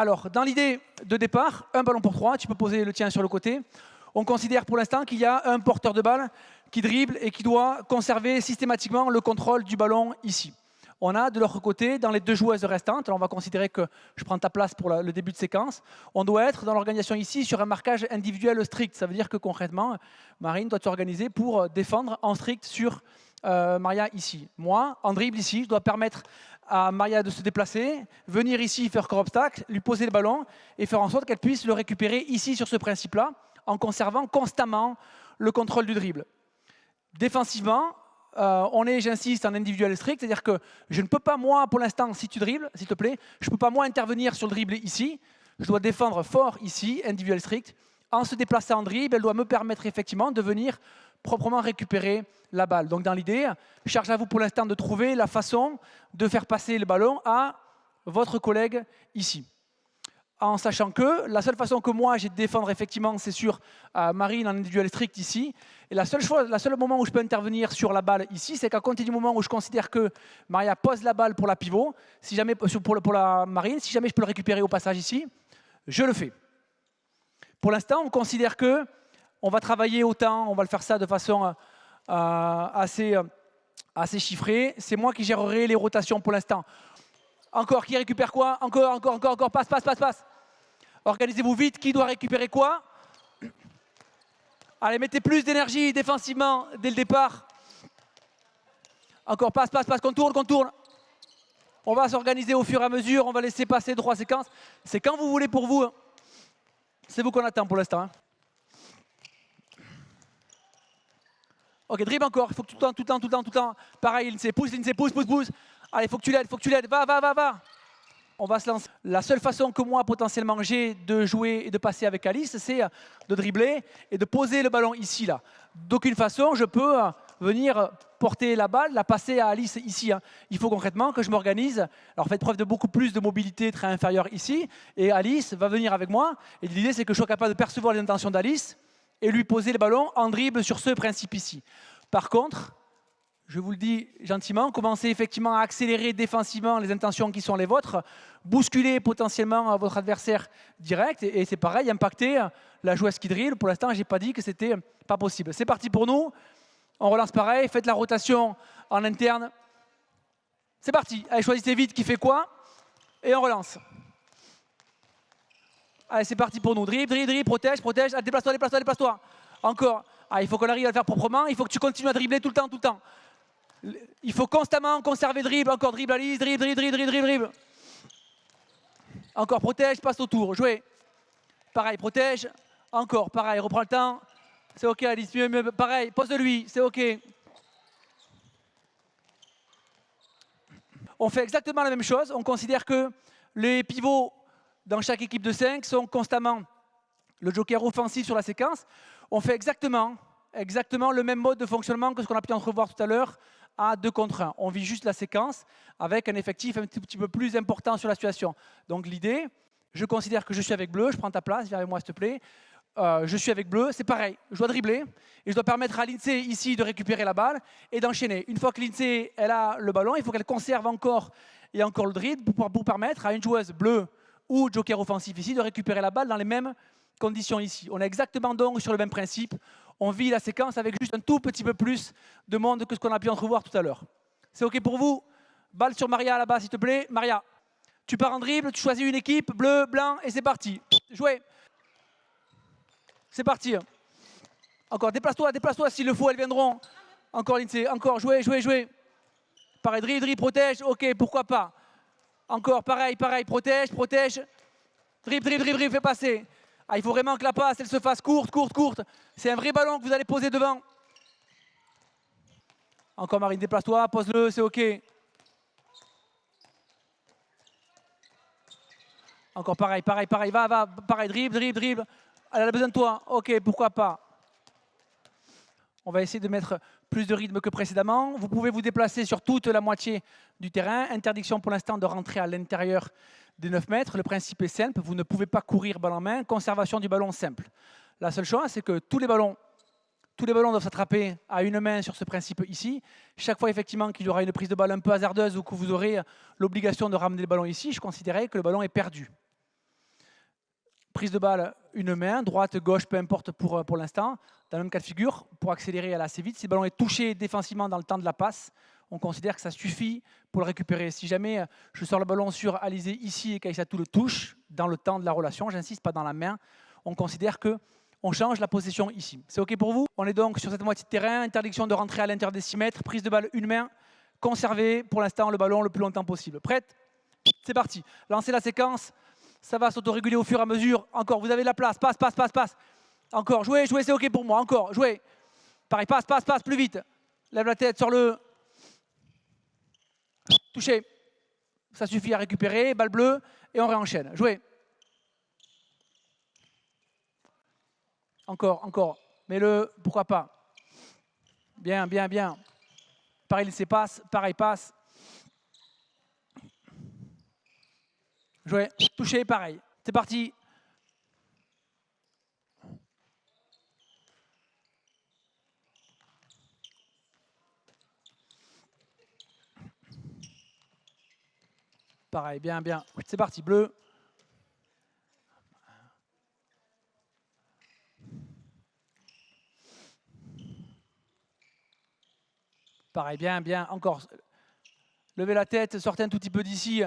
Alors, dans l'idée de départ, un ballon pour 3, tu peux poser le tien sur le côté. On considère pour l'instant qu'il y a un porteur de balle qui dribble et qui doit conserver systématiquement le contrôle du ballon ici. On a de l'autre côté, dans les 2 joueuses restantes, alors on va considérer que je prends ta place pour le début de séquence, on doit être dans l'organisation ici sur un marquage individuel strict. Ça veut dire que concrètement, Marine doit s'organiser pour défendre en strict sur Maria ici. Moi, en dribble ici, je dois permettre à Maria de se déplacer, venir ici faire corps obstacle, lui poser le ballon et faire en sorte qu'elle puisse le récupérer ici sur ce principe-là, en conservant constamment le contrôle du dribble. Défensivement, on est, j'insiste, en individuel strict, c'est-à-dire que je ne peux pas, moi, pour l'instant, si tu dribbles, s'il te plaît, je ne peux pas, moi, intervenir sur le dribble ici. Je dois défendre fort ici, individuel strict. En se déplaçant en dribble, elle doit me permettre effectivement de venir proprement récupérer la balle. Donc dans l'idée, charge à vous pour l'instant de trouver la façon de faire passer le ballon à votre collègue ici. En sachant que la seule façon que moi j'ai de défendre effectivement, c'est sur Marine en individuel strict ici. Et le seul moment où je peux intervenir sur la balle ici, c'est qu'à compter du moment où je considère que Maria pose la balle pour la pivot, si jamais, pour la Marine, si jamais je peux le récupérer au passage ici, je le fais. Pour l'instant, on considère que on va travailler autant, on va le faire ça de façon assez chiffrée. C'est moi qui gérerai les rotations pour l'instant. Encore, qui récupère quoi? Encore, passe. Organisez-vous vite, qui doit récupérer quoi? Allez, mettez plus d'énergie défensivement dès le départ. Encore, passe, contourne. On va s'organiser au fur et à mesure, on va laisser passer 3 séquences. C'est quand vous voulez pour vous. C'est vous qu'on attend pour l'instant. Ok, dribble encore, il faut que tout le temps. Pareil, Lindsay, pousse. Allez, il faut que tu l'aides, va. On va se lancer. La seule façon que moi, potentiellement, j'ai de jouer et de passer avec Alice, c'est de dribbler et de poser le ballon ici, là. D'aucune façon, je peux venir porter la balle, la passer à Alice ici. Il faut concrètement que je m'organise. Alors, faites preuve de beaucoup plus de mobilité très inférieure ici. Et Alice va venir avec moi. Et l'idée, c'est que je sois capable de percevoir les intentions d'Alice et lui poser le ballon en dribble sur ce principe ici. Par contre, je vous le dis gentiment, commencez effectivement à accélérer défensivement les intentions qui sont les vôtres, bousculer potentiellement votre adversaire direct et c'est pareil, impacter la joueuse qui dribble. Pour l'instant, je n'ai pas dit que c'était pas possible. C'est parti pour nous. On relance pareil, faites la rotation en interne. C'est parti. Allez, choisissez vite qui fait quoi et on relance. Allez, c'est parti pour nous. Dribble, protège. Allez, déplace-toi. Encore. Allez, il faut qu'on arrive à le faire proprement. Il faut que tu continues à dribbler tout le temps. Il faut constamment conserver dribble. Encore dribble, Alice. Dribble. Encore, protège, passe autour. Jouez. Pareil, protège. Encore, pareil, reprends le temps. C'est OK, Alice. Mieux. Pareil, pose-lui. C'est OK. On fait exactement la même chose. On considère que les pivots dans chaque équipe de 5 sont constamment le joker offensif sur la séquence. On fait exactement le même mode de fonctionnement que ce qu'on a pu entrevoir tout à l'heure à 2 contre 1. On vit juste la séquence avec un effectif un petit peu plus important sur la situation. Donc l'idée, je considère que je suis avec bleu, je prends ta place, viens avec moi s'il te plaît. Je suis avec bleu, c'est pareil, je dois dribbler et je dois permettre à Lindsay ici de récupérer la balle et d'enchaîner. Une fois que Lindsay elle a le ballon, il faut qu'elle conserve encore et encore le dribble pour permettre à une joueuse bleue ou joker offensif ici de récupérer la balle dans les mêmes conditions ici. On est exactement donc sur le même principe. On vit la séquence avec juste un tout petit peu plus de monde que ce qu'on a pu entrevoir tout à l'heure. C'est OK pour vous? Balle sur Maria là-bas, s'il te plaît. Maria, tu pars en dribble, tu choisis une équipe, bleu, blanc, et c'est parti. Jouez. C'est parti. Encore, déplace-toi, s'il le faut, elles viendront. Encore, Lindsay, encore, jouez. Pareil, dribble, protège, OK, pourquoi pas. Encore, pareil, protège. Dribble, fais passer. Ah, il faut vraiment que la passe, elle se fasse courte. C'est un vrai ballon que vous allez poser devant. Encore Marine, déplace-toi, pose-le, c'est OK. Encore pareil, va, pareil, dribble. Elle a besoin de toi, OK, pourquoi pas. On va essayer de mettre plus de rythme que précédemment. Vous pouvez vous déplacer sur toute la moitié du terrain. Interdiction pour l'instant de rentrer à l'intérieur des 9 mètres. Le principe est simple, vous ne pouvez pas courir balle en main. Conservation du ballon simple. La seule chose, c'est que tous les ballons doivent s'attraper à une main sur ce principe ici. Chaque fois effectivement qu'il y aura une prise de balle un peu hasardeuse ou que vous aurez l'obligation de ramener le ballon ici, je considérerais que le ballon est perdu. Prise de balle, une main, droite, gauche, peu importe pour l'instant. Dans le même cas de figure, pour accélérer et aller assez vite, si le ballon est touché défensivement dans le temps de la passe, on considère que ça suffit pour le récupérer. Si jamais je sors le ballon sur Alizé ici et qu'Aïssatou le touche, dans le temps de la relation, j'insiste, pas dans la main, on considère qu'on change la possession ici. C'est OK pour vous? On est donc sur cette moitié de terrain, interdiction de rentrer à l'intérieur des 6 mètres, prise de balle, une main, conserver pour l'instant le ballon le plus longtemps possible. Prête? C'est parti. Lancez la séquence. Ça va s'autoréguler au fur et à mesure. Encore, vous avez de la place. Passe, passe, passe, passe. Encore, jouez, jouez, c'est OK pour moi. Encore, jouez. Pareil, passe, passe, passe, plus vite. Lève la tête, sors-le. Touché. Ça suffit à récupérer. Balle bleue. Et on réenchaîne. Jouez. Encore, encore. Mets-le, pourquoi pas. Bien, bien, bien. Pareil, laissez passe. Pareil, passe. Jouez. Touché, pareil. C'est parti. Pareil, bien, bien. C'est parti, bleu. Pareil, bien, bien. Encore. Levez la tête, sortez un tout petit peu d'ici.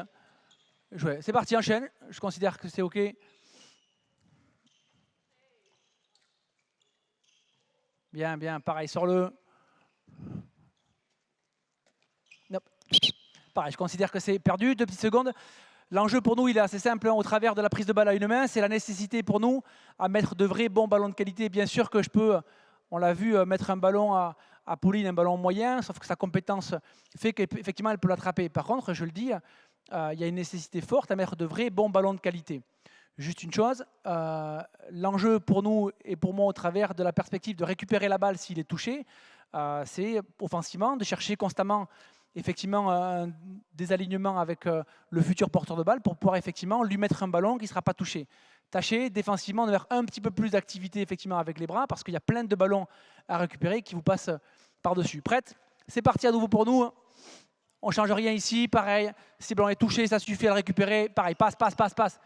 Jouez. C'est parti, enchaîne. Je considère que c'est OK. Bien, bien. Pareil, sors-le. Pareil, je considère que c'est perdu. 2 petites secondes. L'enjeu pour nous, il est assez simple. Au travers de la prise de balle à une main, c'est la nécessité pour nous à mettre de vrais bons ballons de qualité. Bien sûr que je peux, on l'a vu, mettre un ballon à Pauline, un ballon moyen, sauf que sa compétence fait qu'effectivement, elle peut l'attraper. Par contre, je le dis, il y a une nécessité forte à mettre de vrais bons ballons de qualité. Juste une chose, l'enjeu pour nous et pour moi au travers de la perspective de récupérer la balle s'il est touché, c'est offensivement de chercher constamment effectivement des alignements avec le futur porteur de balle pour pouvoir effectivement lui mettre un ballon qui ne sera pas touché. Tâchez défensivement de faire un petit peu plus d'activité effectivement avec les bras parce qu'il y a plein de ballons à récupérer qui vous passent par-dessus. Prête? C'est parti à nouveau pour nous. On ne change rien ici. Pareil, si le ballon est touché, ça suffit à le récupérer. Pareil, passe, passe, passe, passe.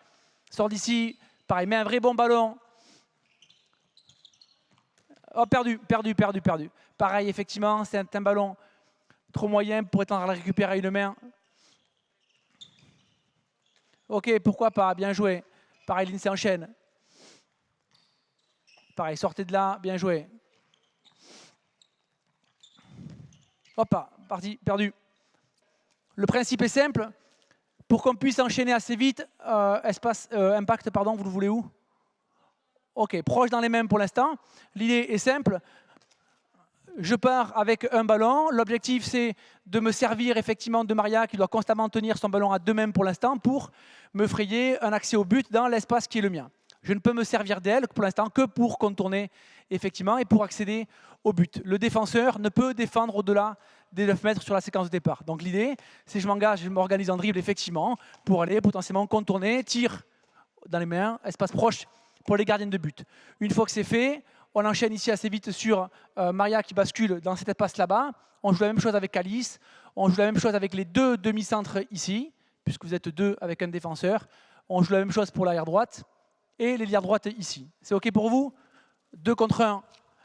Sors d'ici. Pareil, mets un vrai bon ballon. Oh, perdu, perdu, perdu, perdu. Pareil, effectivement, c'est un ballon trop moyen pour étendre à la récupérer à une main. Ok, pourquoi pas, bien joué. Pareil, l'INSEE enchaîne. Pareil, sortez de là, bien joué. Hop, parti, perdu. Le principe est simple. Pour qu'on puisse enchaîner assez vite, impact, pardon, vous le voulez où? Ok, proche dans les mains pour l'instant. L'idée est simple. Je pars avec un ballon. L'objectif, c'est de me servir effectivement de Maria qui doit constamment tenir son ballon à 2 mains pour l'instant pour me frayer un accès au but dans l'espace qui est le mien. Je ne peux me servir d'elle pour l'instant que pour contourner effectivement et pour accéder au but. Le défenseur ne peut défendre au-delà des 9 mètres sur la séquence de départ. Donc l'idée, c'est que je m'engage, je m'organise en dribble effectivement pour aller potentiellement contourner, tir dans les mains, espace proche pour les gardiens de but. Une fois que c'est fait, on enchaîne ici assez vite sur Maria qui bascule dans cet espace là-bas. On joue la même chose avec Alice. On joue la même chose avec les 2 demi-centres ici, puisque vous êtes 2 avec un défenseur. On joue la même chose pour l'arrière droite et l'ailière droite ici. C'est OK pour vous? 2 contre 1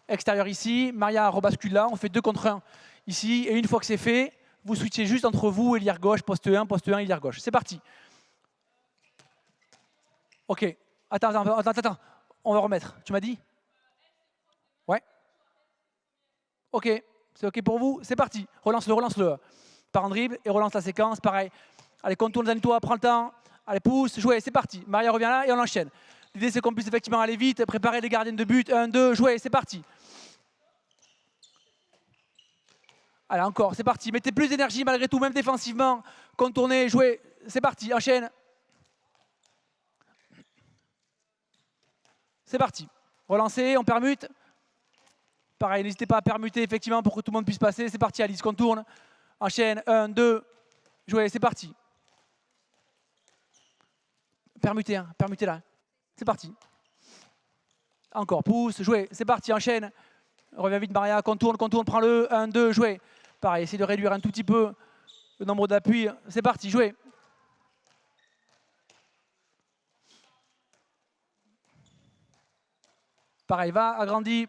extérieur ici. Maria rebascule là. On fait 2 contre 1 ici. Et une fois que c'est fait, vous switchez juste entre vous, ailière gauche, poste 1, ailière gauche. C'est parti. OK. Attends. On va remettre. Tu m'as dit? Ouais. OK. C'est OK pour vous? C'est parti. Relance-le. Par en dribble et relance la séquence. Pareil. Allez, contourne toi, prends le temps. Allez, pousse, jouez, c'est parti. Maria revient là et on enchaîne. L'idée, c'est qu'on puisse effectivement aller vite, préparer les gardiens de but. 1, 2, jouez, c'est parti. Allez, encore, c'est parti. Mettez plus d'énergie malgré tout, même défensivement. Contournez, jouez, c'est parti, enchaîne. C'est parti. Relancez, on permute. Pareil, n'hésitez pas à permuter effectivement pour que tout le monde puisse passer. C'est parti, Alice, contourne. Enchaîne, 1, 2, jouez, c'est parti. Permutez, hein, permutez là. C'est parti. Encore, pousse, jouez, c'est parti, enchaîne. Reviens vite, Maria, contourne, prends-le. 1, 2, jouez. Pareil, essayez de réduire un tout petit peu le nombre d'appuis. C'est parti, jouez. Pareil, va, agrandis.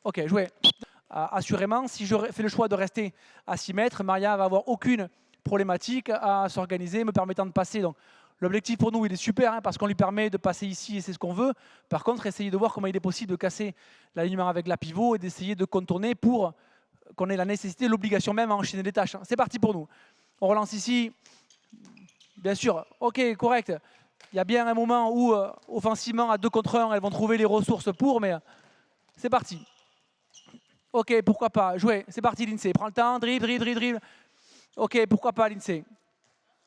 Ok, jouer. Assurément, si je fais le choix de rester à 6 mètres, Maria va avoir aucune problématique à s'organiser, me permettant de passer. Donc, l'objectif pour nous, il est super, hein, parce qu'on lui permet de passer ici et c'est ce qu'on veut. Par contre, essayez de voir comment il est possible de casser l'alignement avec la pivot et d'essayer de contourner pour qu'on ait la nécessité, l'obligation même à enchaîner les tâches. C'est parti pour nous. On relance ici. Bien sûr, ok, correct. Il y a bien un moment où, offensivement, à 2 contre 1, elles vont trouver les ressources pour, mais c'est parti. Ok, pourquoi pas. Jouez, c'est parti l'INSEE. Prends le temps, dribble. Ok, pourquoi pas l'INSEE.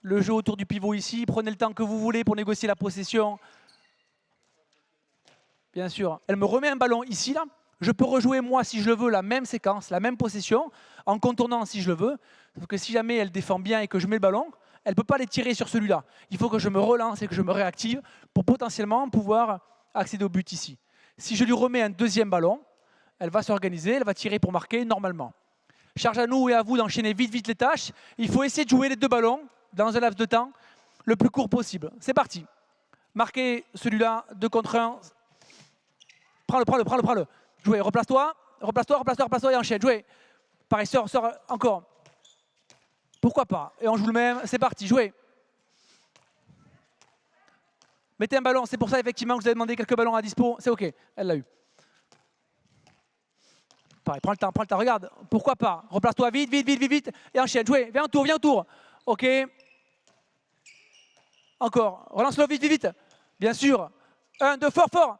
Le jeu autour du pivot ici. Prenez le temps que vous voulez pour négocier la possession. Bien sûr. Elle me remet un ballon ici, là. Je peux rejouer, moi, si je le veux, la même séquence, la même possession, en contournant si je le veux. Sauf que si jamais elle défend bien et que je mets le ballon, elle ne peut pas les tirer sur celui-là. Il faut que je me relance et que je me réactive pour potentiellement pouvoir accéder au but ici. Si je lui remets un deuxième ballon, elle va s'organiser, elle va tirer pour marquer normalement. Charge à nous et à vous d'enchaîner vite les tâches. Il faut essayer de jouer les 2 ballons dans un laps de temps le plus court possible. C'est parti. Marquez celui-là, 2 contre 1. Prends-le. Jouez, replace-toi et enchaîne. Jouez. Pareil, sors encore. Pourquoi pas? Et on joue le même. C'est parti, jouez. Mettez un ballon. C'est pour ça, effectivement, que vous avez demandé quelques ballons à dispo. C'est OK. Elle l'a eu. Pareil, prends le temps. Regarde. Pourquoi pas? Replace-toi vite. Et enchaîne. Jouez. Viens en tour. OK. Encore. Relance-le vite. Bien sûr. 1, 2, fort.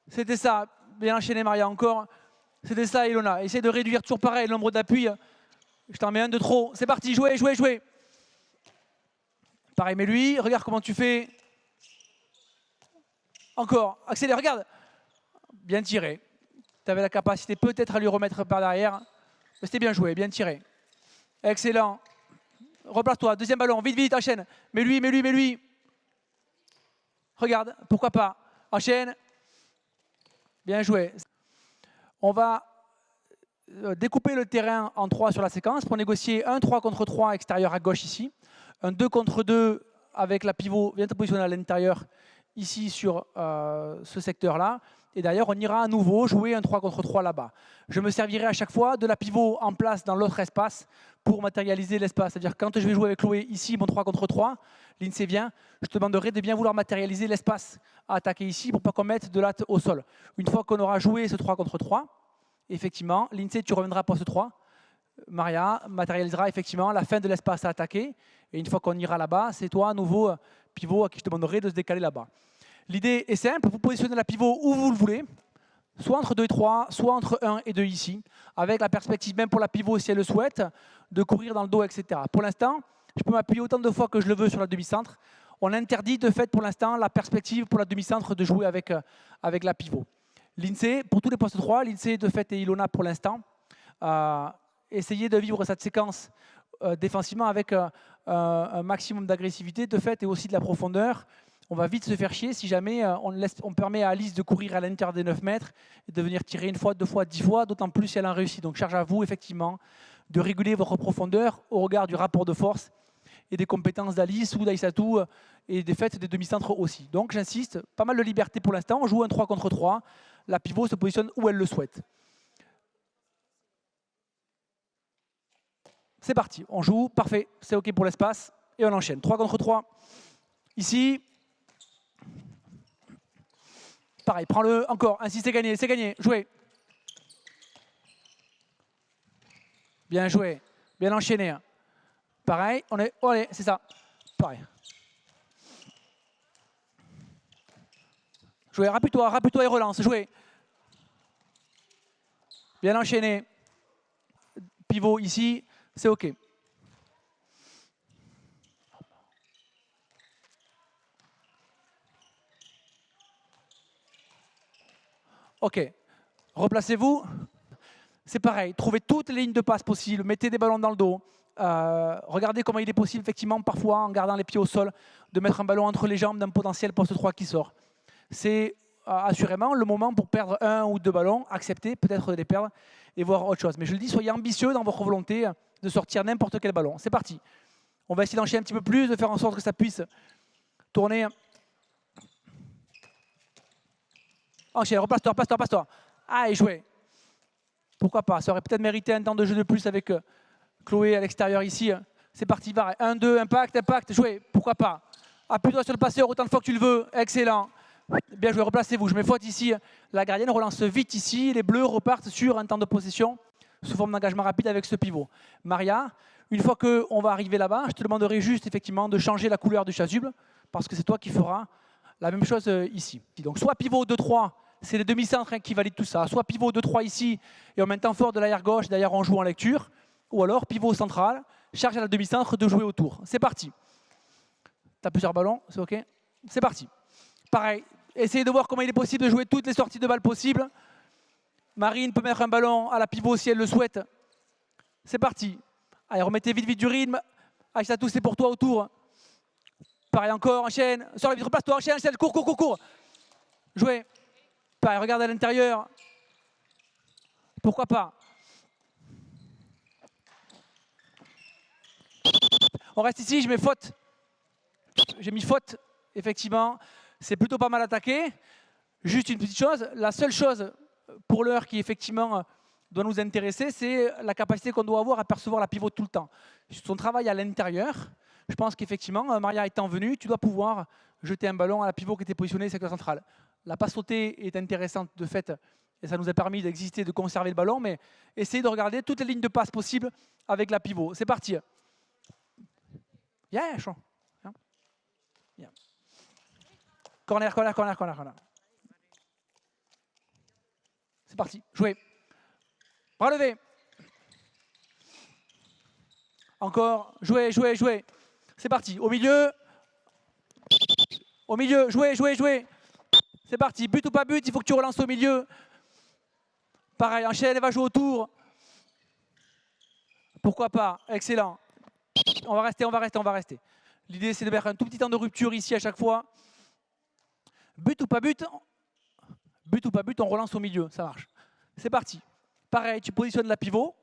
C'était ça. Bien enchaîné, Maria, encore. C'était ça, Ilona. Essaye de réduire toujours pareil le nombre d'appuis. Je t'en mets un de trop. C'est parti, jouez. Pareil, mais lui, regarde comment tu fais. Encore, accélère, regarde. Bien tiré. Tu avais la capacité peut-être à lui remettre par derrière. Mais c'était bien joué, bien tiré. Excellent. Replace-toi, deuxième ballon, vite, enchaîne. Mais lui. Regarde, pourquoi pas. Enchaîne. Bien joué. On va découper le terrain en 3 sur la séquence pour négocier un 3 contre 3 extérieur à gauche ici. Un 2 contre 2 avec la pivot, viens te positionner à l'intérieur ici sur ce secteur-là. Et d'ailleurs, on ira à nouveau jouer un 3 contre 3 là-bas. Je me servirai à chaque fois de la pivot en place dans l'autre espace pour matérialiser l'espace. C'est-à-dire quand je vais jouer avec Chloé ici, mon 3 contre 3, l'INSEE vient, je te demanderai de bien vouloir matérialiser l'espace à attaquer ici pour pas qu'on mette de latte au sol. Une fois qu'on aura joué ce 3 contre 3, effectivement, l'INSEE, tu reviendras à poste 3. Maria matérialisera effectivement la fin de l'espace à attaquer. Et une fois qu'on ira là-bas, c'est toi, à nouveau, pivot, à qui je te demanderai de se décaler là-bas. L'idée est simple, vous positionnez la pivot où vous le voulez, soit entre 2 et 3, soit entre 1 et 2 ici, avec la perspective, même pour la pivot si elle le souhaite, de courir dans le dos, etc. Pour l'instant, je peux m'appuyer autant de fois que je le veux sur la demi-centre. On interdit de fait pour l'instant la perspective pour la demi-centre de jouer avec la pivot. L'INSEE, pour tous les postes 3, l'INSEE de fait et Ilona pour l'instant, essayez de vivre cette séquence défensivement avec un maximum d'agressivité de fait et aussi de la profondeur. On va vite se faire chier si jamais on permet à Alice de courir à l'intérieur des 9 mètres et de venir tirer 1 fois, 2 fois, 10 fois, d'autant plus si elle en réussit. Donc charge à vous effectivement de réguler votre profondeur au regard du rapport de force et des compétences d'Alice ou d'Aïssatou et des faits des demi-centres aussi. Donc j'insiste, pas mal de liberté pour l'instant. On joue un 3 contre 3. La pivot se positionne où elle le souhaite. C'est parti, on joue, parfait, c'est OK pour l'espace et on enchaîne. 3 contre 3. Ici. Pareil, prends-le encore. Ainsi, c'est gagné. Jouez. Bien joué. Bien enchaîné. Pareil, on est. Oh, allez, c'est ça. Pareil. Jouez, rappuie-toi et relance. Jouez. Bien enchaîné. Pivot ici, c'est OK. OK. Replacez-vous. C'est pareil. Trouvez toutes les lignes de passe possibles. Mettez des ballons dans le dos. Regardez comment il est possible, effectivement, parfois, en gardant les pieds au sol, de mettre un ballon entre les jambes d'un potentiel poste 3 qui sort. C'est assurément le moment pour perdre 1 ou 2 ballons, accepter peut-être de les perdre et voir autre chose. Mais je le dis, soyez ambitieux dans votre volonté de sortir n'importe quel ballon. C'est parti. On va essayer d'enchaîner un petit peu plus, de faire en sorte que ça puisse tourner. Enchaîne, replace-toi, passe-toi, passe-toi. Allez, jouez. Pourquoi pas? Ça aurait peut-être mérité un temps de jeu de plus avec Chloé à l'extérieur ici. C'est parti, va. 1, 2, impact, jouez. Pourquoi pas? Appuie-toi sur le passeur autant de fois que tu le veux. Excellent. Bien joué, replacez-vous. Je mets faute ici. La gardienne relance vite ici. Les bleus repartent sur un temps de possession sous forme d'engagement rapide avec ce pivot. Maria, une fois qu'on va arriver là-bas, je te demanderai juste effectivement de changer la couleur du chasuble parce que c'est toi qui feras la même chose ici. Donc soit pivot 2-3, c'est les demi-centres qui valident tout ça. Soit pivot 2-3 ici et on met un temps fort de l'arrière gauche, d'ailleurs on joue en lecture. Ou alors pivot central, charge à la demi-centre de jouer autour. C'est parti. Tu as plusieurs ballons, c'est OK? C'est parti. Pareil, essayez de voir comment il est possible de jouer toutes les sorties de balles possibles. Marine peut mettre un ballon à la pivot si elle le souhaite. C'est parti. Allez, remettez vite du rythme. Aïssatou, c'est pour toi autour. Pareil encore, enchaîne. Sur la vitre, place-toi, enchaîne, cours. Jouez. Pareil, regarde à l'intérieur. Pourquoi pas? On reste ici, je mets faute. J'ai mis faute, effectivement. C'est plutôt pas mal attaqué. Juste une petite chose, la seule chose pour l'heure qui effectivement doit nous intéresser, c'est la capacité qu'on doit avoir à percevoir la pivot tout le temps. Son travail à l'intérieur, je pense qu'effectivement, Maria étant venue, tu dois pouvoir jeter un ballon à la pivot qui était positionné secteur central. La passe sautée est intéressante de fait, et ça nous a permis d'exister, de conserver le ballon, mais essayez de regarder toutes les lignes de passe possibles avec la pivot. C'est parti. Yeah, chaud. Yeah. Corner. C'est parti, jouez. Bras levé. Encore, jouez. C'est parti, au milieu, jouez. C'est parti, but ou pas but, il faut que tu relances au milieu. Pareil, enchaîne, elle va jouer autour. Pourquoi pas, excellent. On va rester. L'idée, c'est de mettre un tout petit temps de rupture ici à chaque fois. But ou pas but, on relance au milieu, ça marche. C'est parti. Pareil, tu positionnes la pivot.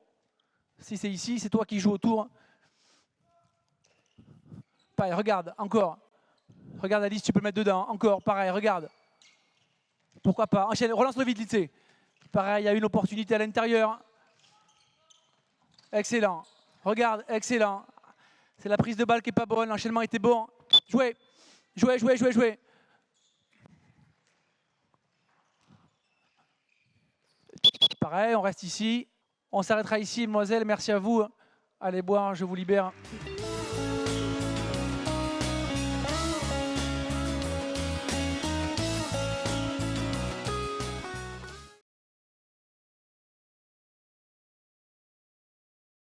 Si c'est ici, c'est toi qui joues autour. Pareil, regarde, encore. Regarde Alice, tu peux le mettre dedans. Encore, pareil, regarde. Pourquoi pas. Enchaîne, relance le vide, lycée. Pareil, il y a une opportunité à l'intérieur. Excellent. Regarde, excellent. C'est la prise de balle qui n'est pas bonne, l'enchaînement était bon. Jouez. Pareil, on reste ici. On s'arrêtera ici, mademoiselle. Merci à vous. Allez boire, je vous libère.